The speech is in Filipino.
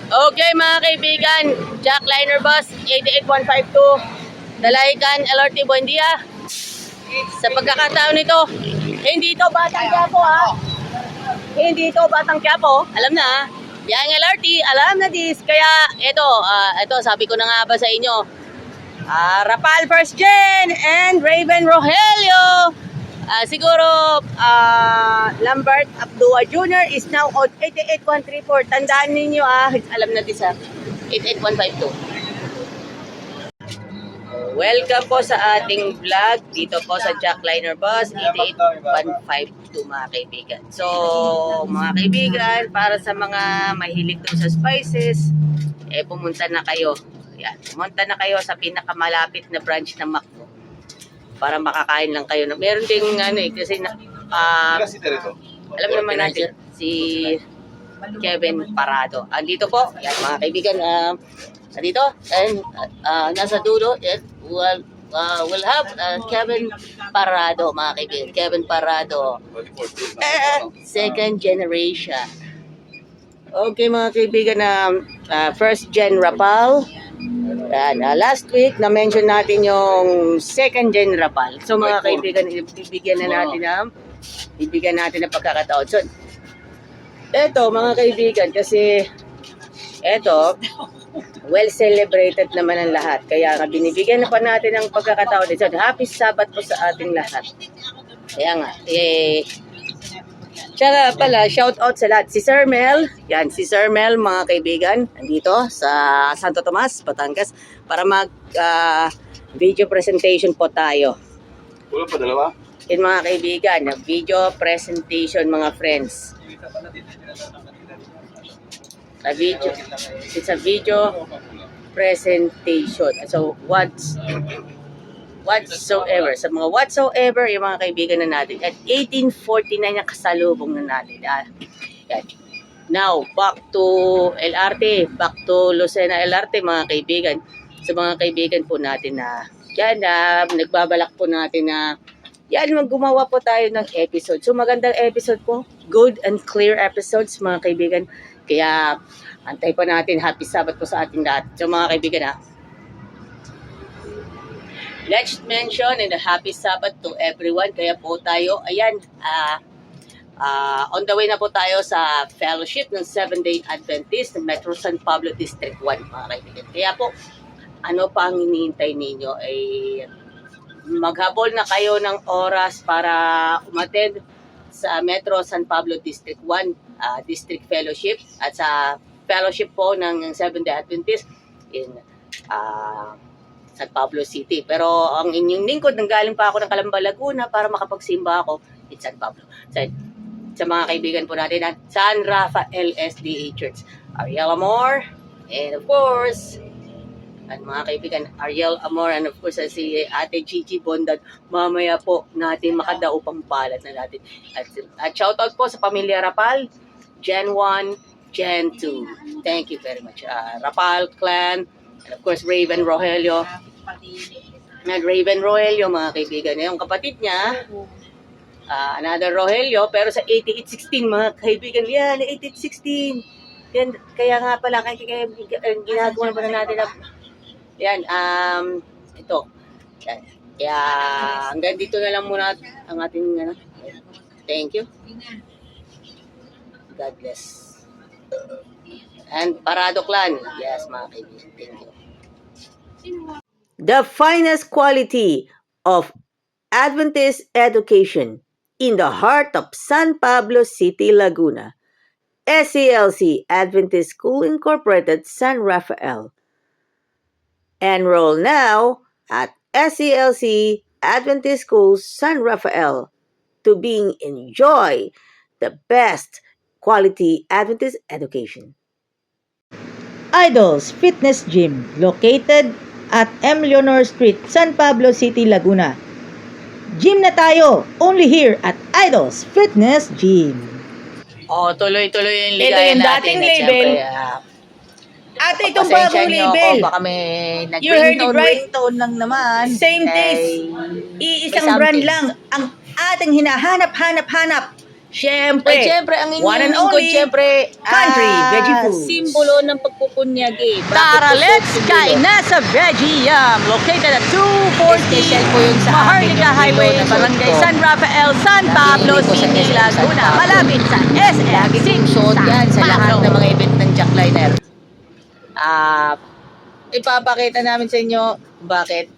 Okay mga kaibigan, Jack Liner Bus 88152, Dalahican, LRT, Buendia. Sa pagkakataon nito, hindi ito Batang Quiapo ha. Hindi ito Batang Quiapo, alam na. Yang LRT, alam na this. Kaya ito sabi ko na nga ba sa inyo. Rapal First Gen and Raven Rogelio. Siguro Lambert Abdua Jr. is now on 88134. Tandaan ninyo alam na this 88152. Welcome po sa ating vlog dito po sa Jack Liner Bus 88152 mga kaibigan. So mga kaibigan, para sa mga mahilig doon sa spices, pumunta na kayo. Yan, pumunta na kayo sa pinakamalapit na branch ng McDo para makakain lang kayo. Meron ding kasi alam naman natin si Kevin Parado. Andito po, yan mga kaibigan, dito and nasa dulo we'll have Kevin Parado mga kaibigan. Kevin Parado, second generation. Okay mga kaibigan, first gen Rapal. Last week na-mention natin yung second gen Rapal. So mga kaibigan, bibigyan natin ng pagkakataon. So eto mga kaibigan, kasi eto well celebrated naman ang lahat. Kaya nga binibigyan na pa natin ng pagkakataon. So happy Sabbath po sa ating lahat. Kaya nga tsaka pala, shout out sa lahat. Si Sir Mel, yan, si Sir Mel mga kaibigan, nandito sa Santo Tomas, Batangas, para mag video presentation po tayo. Wala pa dalawa? Yan mga kaibigan, video presentation mga friends. It's a video presentation. So whatsoever, sa mga whatsoever, yung mga kaibigan na natin. At 1849 yung kasalubong na natin. Yan. Now, back to LRT, back to Lucena LRT mga kaibigan. Sa mga kaibigan po natin na yan, nagbabalak po natin na yan, gumawa po tayo ng episode. So magandang episode po, good and clear episodes mga kaibigan. Kaya antay pa natin, happy Sabbath po sa ating lahat. So mga kaibigan let's mention and a happy Sabbath to everyone. Kaya po tayo, ayan, on the way na po tayo sa fellowship ng 7-Day Adventist ng Metro San Pablo District 1, mga kaibigan. Kaya po, ano pa ang hinihintay ninyo? Ay maghabol na kayo ng oras para umattend sa Metro San Pablo District 1 District Fellowship at sa fellowship po ng 7-Day Adventist in San Pablo City. Pero ang inyong lingkod, nanggaling pa ako ng Calamba, Laguna para makapagsimba ako in San Pablo. Sa mga kaibigan po natin at San Rafael SDA Church. Ariel Amor, and of course, at mga kaibigan, Ariel Amor, and of course, si Ate Gigi Bondad. Mamaya po natin makadao pang palad na natin. At shoutout po sa pamilya Rapal, Gen 1, Gen 2. Thank you very much. Rapal Clan, and of course, Raven Rogelio. Raven Rogelio, mga kaibigan. Yung kapatid niya, another Rogelio, pero sa 8816, mga kaibigan. Yan, 8816. Yan, kaya nga pala, kaya ginagawa pa na natin yan, ito. Yan. Kaya hanggang dito na lang muna ang ating, thank you. God bless. And Parado Clan. Yes, mga kaibigan. Thank you. The finest quality of Adventist education in the heart of San Pablo City, Laguna. SCLC Adventist School Incorporated, San Rafael. Enroll now at SCLC Adventist School, San Rafael to enjoy the best quality Adventist education. Idols Fitness Gym, located at M. Leonor Street, San Pablo City, Laguna. Gym na tayo, only here at Idols Fitness Gym. Tuloy-tuloy yung ligayan natin. Ito yung dating label. Ate, itong bagong label. Baka may You heard it right. ringtone lang naman. Same taste. Iisang brand lang ang ating hinahanap-hanap-hanap. Siyempre, At syempre, ang one and inyong only syempre, country veggie food. Simbolo ng pagpupunyagi. Bakit Tara, po let's simbolo? kain na sa Veggie Yum. Located at 240 Special po yun sa amin, Maharlika yung Highway, kilo na Barangay sotto. San Rafael, San Pablo Nabili ko sa City, SM San Laguna. Pablo. Malapit sa SM Lagi kong suot yan sa lahat ng mga event ng Jackliner. Ipapakita namin sa inyo bakit